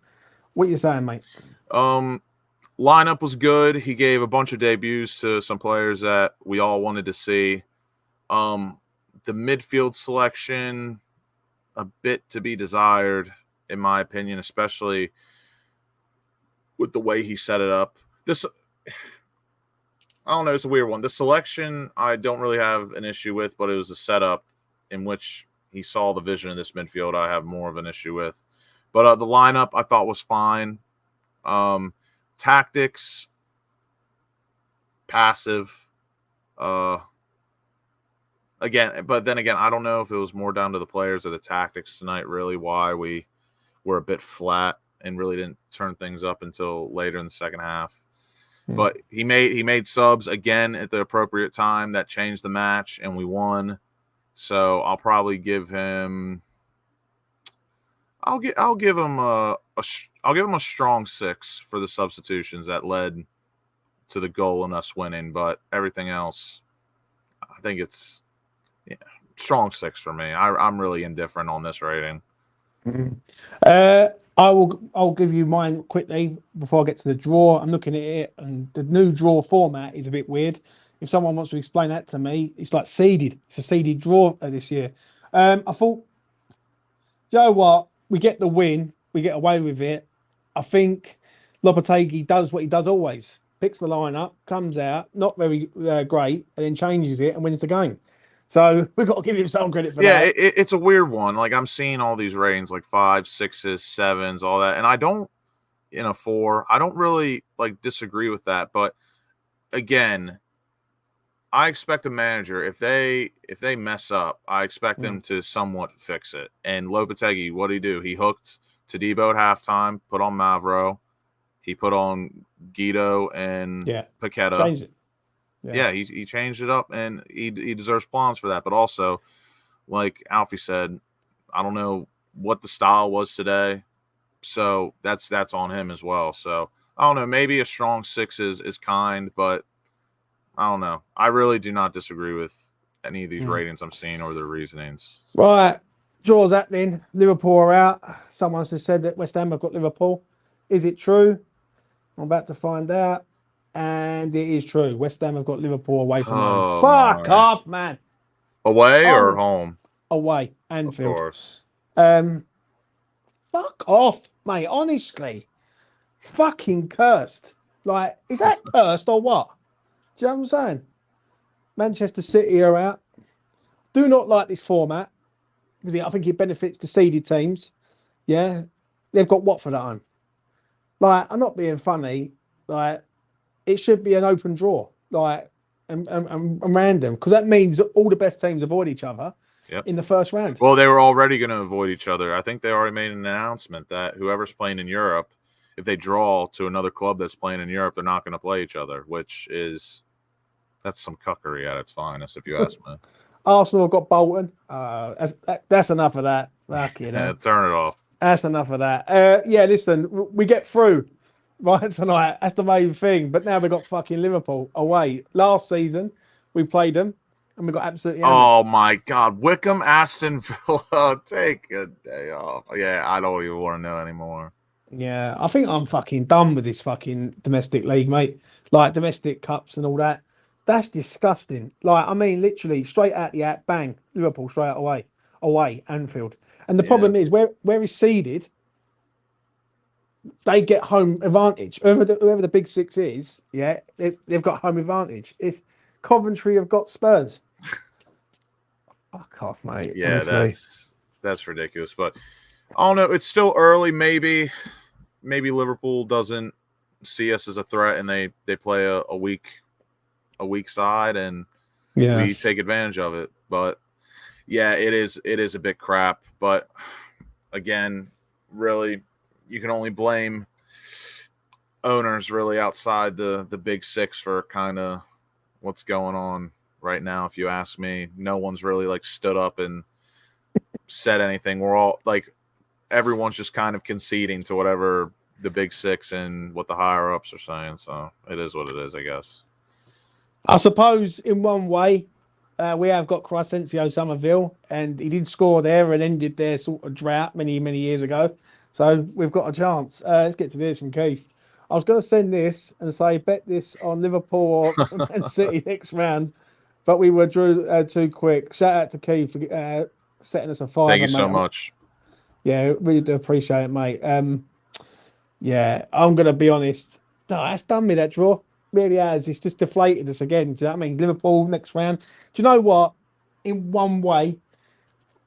What are you saying, mate? Lineup was good. He gave a bunch of debuts to some players that we all wanted to see. The midfield selection, a bit to be desired, in my opinion, especially with the way he set it up. I don't know, it's a weird one. The selection I don't really have an issue with, but it was a setup in which he saw the vision of this midfield I have more of an issue with. But the lineup I thought was fine. Tactics, passive. But then again, I don't know if it was more down to the players or the tactics tonight, really, why we were a bit flat and really didn't turn things up until later in the second half. But he made subs again at the appropriate time that changed the match, and we won. So I'll probably give him. I'll give him a strong 6 for the substitutions that led to the goal and us winning. But everything else, I think it's strong 6 for me. I'm really indifferent on this rating. I'll give you mine quickly before I get to the draw. I'm looking at it, and the new draw format is a bit weird. If someone wants to explain that to me, it's like seeded. It's a seeded draw this year. I thought, you know what? We get the win. We get away with it. I think Lopetegui does what he does always. Picks the lineup, comes out, not very great, and then changes it and wins the game. So we've got to give him some credit for that. Yeah, it's a weird one. Like, I'm seeing all these ratings, like 5s, 6s, 7s, all that. And I don't, in a 4, I don't really, like, disagree with that. But, again, I expect a manager, if they mess up, I expect them to somewhat fix it. And Lopetegui, what did he do? He hooked Todibo at halftime, put on Mavro. He put on Guido and Paqueta. Changed it. Yeah, he changed it up, and he deserves applause for that. But also, like Alfie said, I don't know what the style was today, so that's on him as well. So I don't know. Maybe a strong 6 is kind, but I don't know. I really do not disagree with any of these ratings I'm seeing or their reasonings. Right, draws happening. Liverpool are out. Someone just said that West Ham have got Liverpool. Is it true? I'm about to find out. And it is true. West Ham have got Liverpool away from home. Fuck off, man. Away or home? Away. Anfield. Of course. Fuck off, mate. Honestly. Fucking cursed. Like, is that cursed or what? Do you know what I'm saying? Manchester City are out. Do not like this format, because I think it benefits the seeded teams. Yeah. They've got Watford at home. Like, I'm not being funny. Like, it should be an open draw, like, and random, because that means all the best teams avoid each other in the first round. Well, they were already going to avoid each other. I think they already made an announcement that whoever's playing in Europe, if they draw to another club that's playing in Europe, they're not going to play each other, that's some cuckery at its finest, if you ask me. Arsenal have got Bolton. That's enough of that. Yeah, turn it off. That's enough of that. Yeah, listen, we get through right tonight. That's the main thing. But now we've got fucking Liverpool away. Last season, we played them and we got absolutely hammered. Oh my God, Wickham, Aston Villa, take a day off. Yeah, I don't even want to know anymore. Yeah, I think I'm fucking done with this fucking domestic league, mate. Like domestic cups and all that. That's disgusting. Like, I mean, literally straight out the app, bang, Liverpool straight away, Anfield. And the problem is, where is seeded, they get home advantage. Whoever the big six is, yeah, they've got home advantage. It's Coventry have got Spurs. Fuck off, mate. Yeah, honestly. that's ridiculous. But I don't know. It's still early. Maybe Liverpool doesn't see us as a threat, and they play a weak side, and we take advantage of it. But yeah, it is a bit crap. But again, really, you can only blame owners really outside the big six for kind of what's going on right now. If you ask me, no one's really like stood up and said anything. We're all like, everyone's just kind of conceding to whatever the big six and what the higher ups are saying. So it is what it is, I guess. I suppose in one way, we have got Crescencio Somerville, and he did score there and ended their sort of drought many years ago. So we've got a chance. Let's get to this from Keith. I was going to send this and say bet this on Liverpool or Man City next round, but we were drew too quick. Shout out to Keith for setting us a fire. Thank you so much. Yeah, really do appreciate it, mate. Yeah, I'm going to be honest. No, that's done me, that draw. Really has. It's just deflated us again. Do you know what I mean? Liverpool next round. Do you know what? In one way,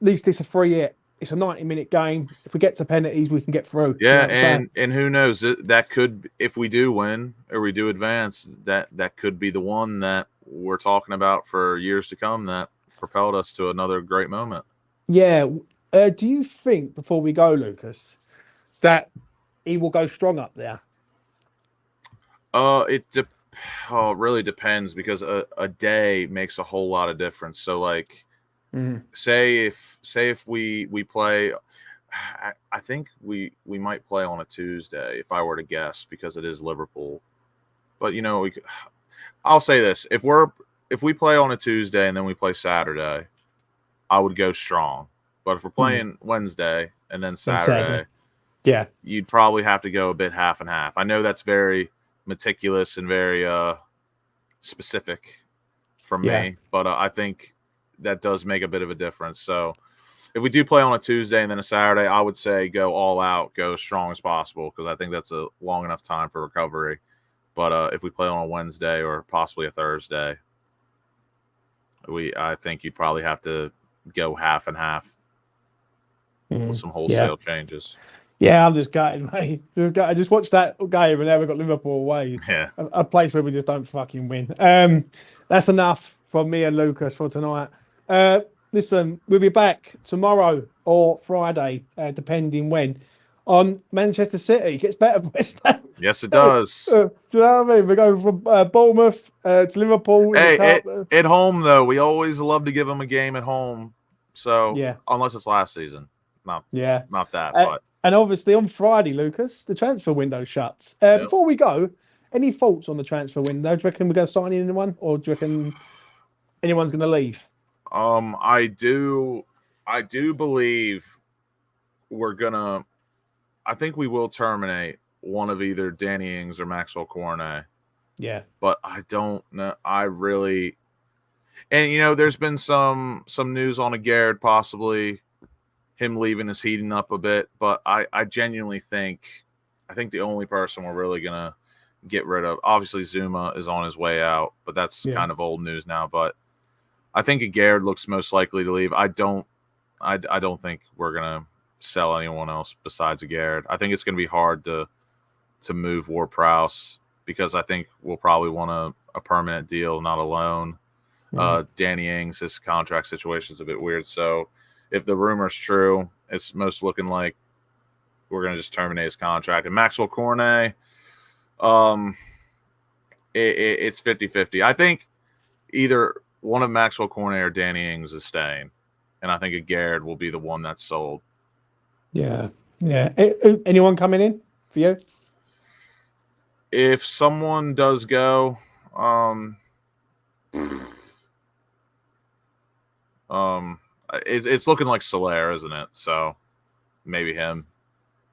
at least it's a free hit. It's a 90-minute game. If we get to penalties, we can get through. Yeah, you know and who knows? That could, if we do win or we do advance, that could be the one that we're talking about for years to come that propelled us to another great moment. Yeah. Do you think, before we go, Lucas, that he will go strong up there? It really depends, because a day makes a whole lot of difference. So like, say if we play, I think we might play on a Tuesday if I were to guess, because it is Liverpool. But you know, I'll say this: if we play on a Tuesday and then we play Saturday, I would go strong. But if we're playing Wednesday and then Saturday, yeah, you'd probably have to go a bit half and half. I know that's very meticulous and very specific from me, but I think that does make a bit of a difference. So if we do play on a Tuesday and then a Saturday, I would say go all out, go as strong as possible, because I think that's a long enough time for recovery. But if we play on a Wednesday or possibly a Thursday, I think you'd probably have to go half and half with some wholesale changes. Yeah, I'm just gutted, mate. I just watched that game and now we've got Liverpool away. Yeah. A place where we just don't fucking win. That's enough from me and Lucas for tonight. Listen, we'll be back tomorrow or Friday, depending when, on Manchester City. It gets better for West Ham. Yes, it does. Do you know what I mean? We go from Bournemouth to Liverpool. Hey, at home, though, we always love to give them a game at home. So, unless it's last season. Not that, but. And obviously on Friday, Lucas, the transfer window shuts. Before we go, any thoughts on the transfer window? Do you reckon we're going to sign anyone, or do you reckon anyone's going to leave? I do believe we're gonna. I think we will terminate one of either Danny Ings or Maxwell Cornet. Yeah, but I don't know. I really, and you know, there's been some news on a Garrett possibly. Him leaving is heating up a bit, but I genuinely think the only person we're really gonna get rid of, obviously Zuma is on his way out, but that's kind of old news now. But I think Garrett looks most likely to leave. I don't think we're gonna sell anyone else besides Garrett. I think it's gonna be hard to move Ward-Prowse, because I think we'll probably want a permanent deal, not a loan. Danny Ings, his contract situation is a bit weird, so. If the rumor's true, it's most looking like we're going to just terminate his contract. And Maxwell Cornet, it's 50-50. I think either one of Maxwell Cornet or Danny Ings is staying. And I think Garrett will be the one that's sold. Yeah. Yeah. Anyone coming in for you? If someone does go, it's looking like Soler, isn't it? So maybe him.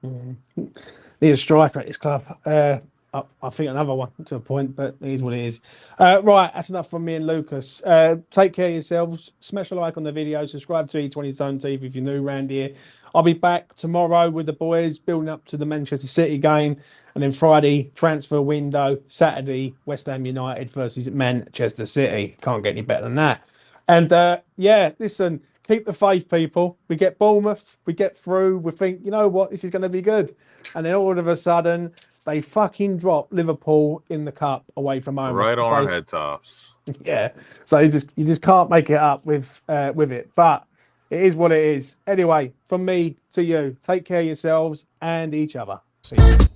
Need a striker at this club. I think another one to a point, but it is what it is. Right, that's enough from me and Lucas. Take care of yourselves. Smash a like on the video. Subscribe to E20 Zone TV if you're new around here. I'll be back tomorrow with the boys, building up to the Manchester City game. And then Friday, transfer window. Saturday, West Ham United versus Manchester City. Can't get any better than that. And yeah, listen, keep the faith, people. We get Bournemouth, we get through. We think, you know what, this is going to be good. And then all of a sudden, they fucking drop Liverpool in the cup away from home. Right on our head tops. Yeah. So you just can't make it up with it. But it is what it is. Anyway, from me to you, take care of yourselves and each other. Peace.